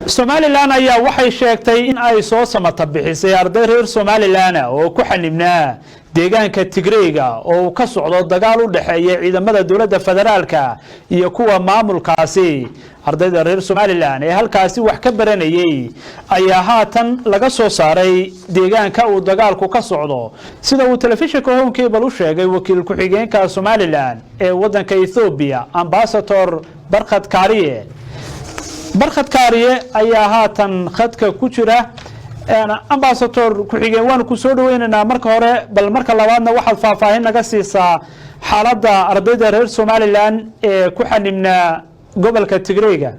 Somaliland ayaa waxay sheegtay in ay soo samata bixisay arday reer Somaliland oo ku xanibnaa deegaanka Tigrega oo ka socdo dagaal u dhaxeeya ciidamada dawladda federaalka iyo kuwa maamulkaasi. Ardayda reer Somaliland ee halkaasi wax ka baranayay ayaa haatan laga soo saaray deegaanka uu dagaalku ka socdo, sida uu telefishinka Home Cable u sheegay wakiil ku xigeenka Somaliland ee wadanka Itoopiya Ambassador barkhad kaariye ayaa haatan khadka ku jira. Ambassador ku xigeen waan ku soo dhaweynaa marka hore, bal marka labaadna waxaad faahfaahin naga siisaa xaaladda ardayda reer Somaliland ee ku xanibnaa gobolka Tigrega.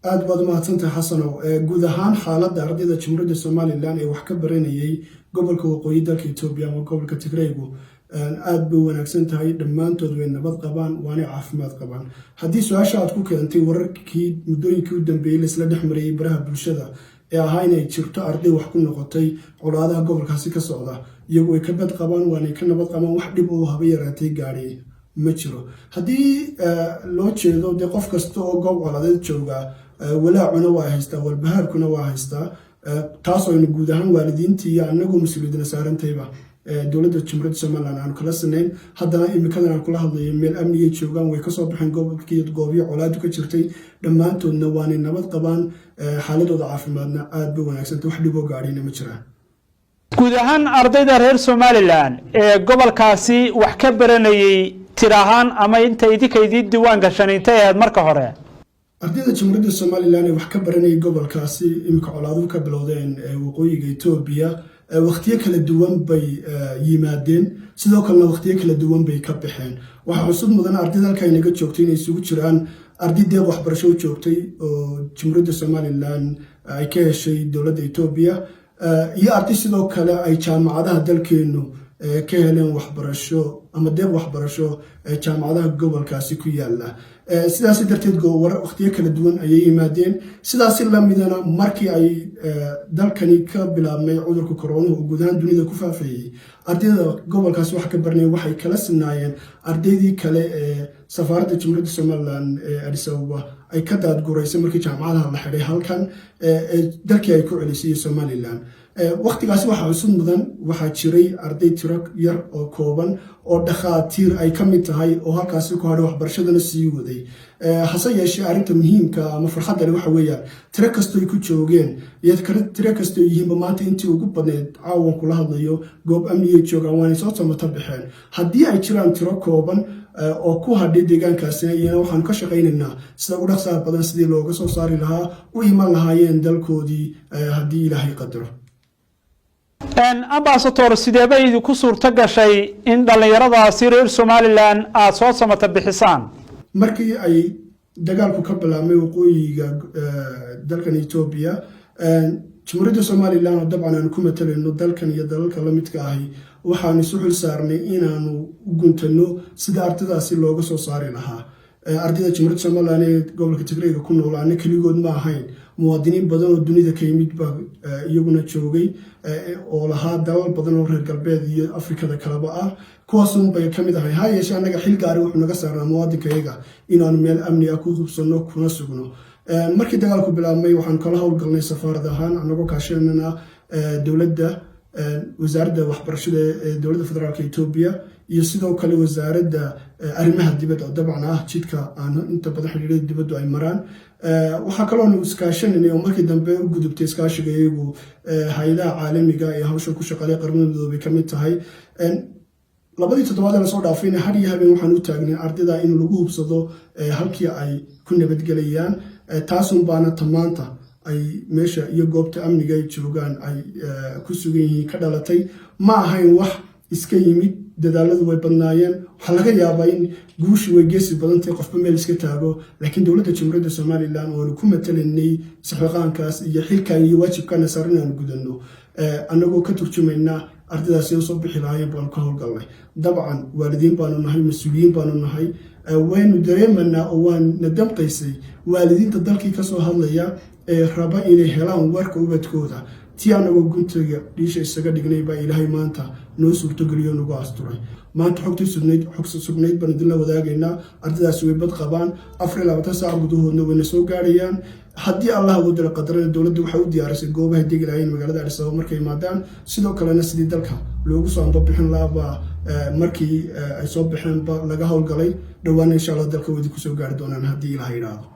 aad baad mahadsantahay xasanow. guud ahaan xaaladda ardayda Jamhuuriyadda Somaliland ee wax ka baranayay gobolka waqooyi dalka Itoopiya ama gobolka Tigrega aad bay wanaagsan tahay, dhammaantood way nabad qabaan waana caafimaad qabaan. haddii su-aasha aad ku keentay wararkii muddooyinkii u dambeeyay isla dhex marayay baraha bulshada ee ahaa inay jirto arday wax ku noqotay colaadaha gobolkaasi ka socda, iyagu way ka bad qabaan waana ka nabad qabaan, wax dhib oo haba yaraatay gaadhay ma jiro. haddii loo jeedo dee qof kasta oo goob colaadeed jooga walaacuna waa haystaa, walbahaarkuna waa haystaa, taasoo aynu guud ahaan waalidiintii iyo annagoo mas-uuliyadna saarantayba dowladda Jamhuuriyadda Somaliland aan kala sanayn. haddana imikadan aan kula hadlayo meel amnigay joogaan, way kasoo baxeen gobolkii goobiyo colaadu ka jirtay, dhammaantoodna waanay nabad qabaan, xaaladooda caafimaadna aad bay wanaagsan, wax dhib oo gaadhayna ma jiraan. guud ahaan ardayda reer Somaliland ee gobolkaasi wax ka baranayay tir ahaan ama inta idinkaydii diiwaan gashan intay ahayd marka hore? ardayda Jamhuuriyadda Somaliland ee wax ka baranayay gobolkaasi imika colaadu ka bilowdeen waqooyiga Itoopiya waqtiyo kala duwan bay yimaadeen, sidoo kalena waqtiyo kala duwan bay ka baxeen. waxa cusub mudan ardayda halka inaga joogtay inay isugu jiraan arday deeq waxbarasho joogtay oo Jamhuuriyadda Somaliland ay ka heshay dowladda Itoopiya, iyo arday sidoo kale ay jaamacadaha dalkeenu ka heleen waxbarasho ama deeq waxbarasho jaamacadaha gobolkaasi ku yaala. sidaas darteed waqtiyo kala duwan ayay yimaadeen. sidaas la midana markii ay dalkani ka bilaabmay cudurka corona oo guud ahaan dunida ku faafayay, ardayda gobolkaasi wax ka baranay waxay kala sinaayeen ardaydii kale ee safaaradda Jamhuuriyadda Somaliland ee Addis Ababa ay ka daadgureysay markii jaamacadaha la xiray halkan dalkii ay ku celisay Somaliland. waqtigaasi waxa cusub mudan waxaa jiray arday tiro yar oo kooban oo dhakhaatiir ay ka mid tahay oo halkaasi ku hadhay waxbarashadana sii waday. hase yeeshee arrinta muhiimka ama farxadda leh waxa weeyaan tiro kastoo ay ku joogeen iyo tiro kastoo yihiinba maanta intii ugu badneed caawan kula hadlayo goob amnigay joogaan waanay soo samata baxeen. haddii ay jiraan tiro kooban oo ku hadhay deegaankaasina iyana waxaan ka shaqaynaynaa sida ugu dhaqsaha badan sidii looga soo saari lahaa u iman lahaayeen dalkoodii haddii ilaahay qadaro. Ambassador sidee bay idinku suurto gashay in dhalinyaradaasi reer Somaliland aad soo samata bixisaan? markii ay dagaalku ka bilaabmay waqooyiga dalkan Itoopiya, Jamhuuriyadda Somaliland oo dabcan aan ku matalayno dalkan iyo dalalka la midka ahi waxaan isu xil saarnay inaanu u guntano sida ardaydaasi looga soo saari lahaa. ardayda Jamhuuriyadda Somaliland ee gobolka Tigrega ku nool aan kaligood ma ahayn, muwaadiniin badan oo dunida ka yimid baa iyaguna joogay oo lahaa dalal badan oo reer galbeed iyo Afrikada kaleba ah, kuwaasun bay ka mid ahay. ha yeeshee annaga xil gaari wuxuu naga saarnaa muwaadinkayaga inaanu meel amni ah ku hubsano kuna sugno. markii dagaalku bilaabmay waxaan kala howlgalnay safaarad ahaan anagoo kaashanayna dowladda wasaaradda waxbarashada ee dowladda federaalka Itoopiya iyo sidoo kale wasaaradda arrimaha dibadda oo dabcan ah jidka aan inta badan xiriirada dibaddu ay maraan. waxaa kaloo iskaashanay oo markii dambe u gudubtay iskaashiga iyagu hay'adaha caalamiga ee hawshan ku shaqeeya qaramada midoobay ka mid tahay. labadii toddobaad ee soo dhaafayna har iyo habeen waxaan u taagnay ardayda in lagu hubsado halkii ay ku nabadgelayaan. taasun baana tamaanta ay meesha iyo goobta amniga ay joogaan ay ku sugan yihiin ka dhalatay. ma ahayn wax iska yimid, dadaaladu way badnaayeen. waxaa laga yaabaa in guushu way geesi badantay qofba meel iska taago, laakiin dowladda Jamhuuriyadda Somaliland oo ku matalanay saxooqaankaas iyo xilkan iyo waajibkan saaran aan gudano annagoo ka turjumayna ardaydaasi oo soo bixi lahaayeen baan ka howlgalnay. dabcan waalidiin baanu nahay, mas-uuliyiin baanu nahay, waynu dareemanaa oo waan nadamqaysay waalidiinta dalkii ka soo hadlaya ee raba inay helaan warka ubadkooda. tii anagoo guntiga dhiisha isaga dhignay baa ilaahay maanta noo suurtogeliyo nagu asturay maanta xogta sugnayd baan idinla wadaagaynaa ardaydaasi way bad qabaan 24 saac gudahoodna wayna soo gaarayaan haddii allah ugu diro qadarada dowladda waxay u diyaarisay goobaha degi lahayn magaalada Addis Ababa markay yimaadaan sidoo kalena sidii dalka loogu soo anbixin lahaa markii ay soo bixeenba laga howlgalay dhawaan insha Allah dalka wadi ku soo gaari doonaan haddii ilaahay yiraahdo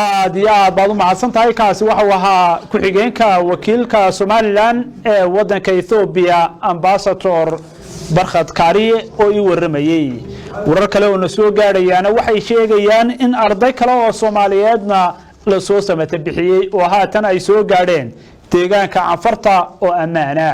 aad iyo aad baad u mahadsan tahay kaasi waxa uu ahaa ku-xigeenka wakiilka Somaliland ee wadanka Itoopiya ambassador barkhad kaariye oo ii waramayay warar kale oo soo gaarayana waxay sheegayaan in arday kale oo Soomaaliyeedna la soo samata bixiyay oo haatan ay soo gaadheen deegaanka Anfarta oo ammaana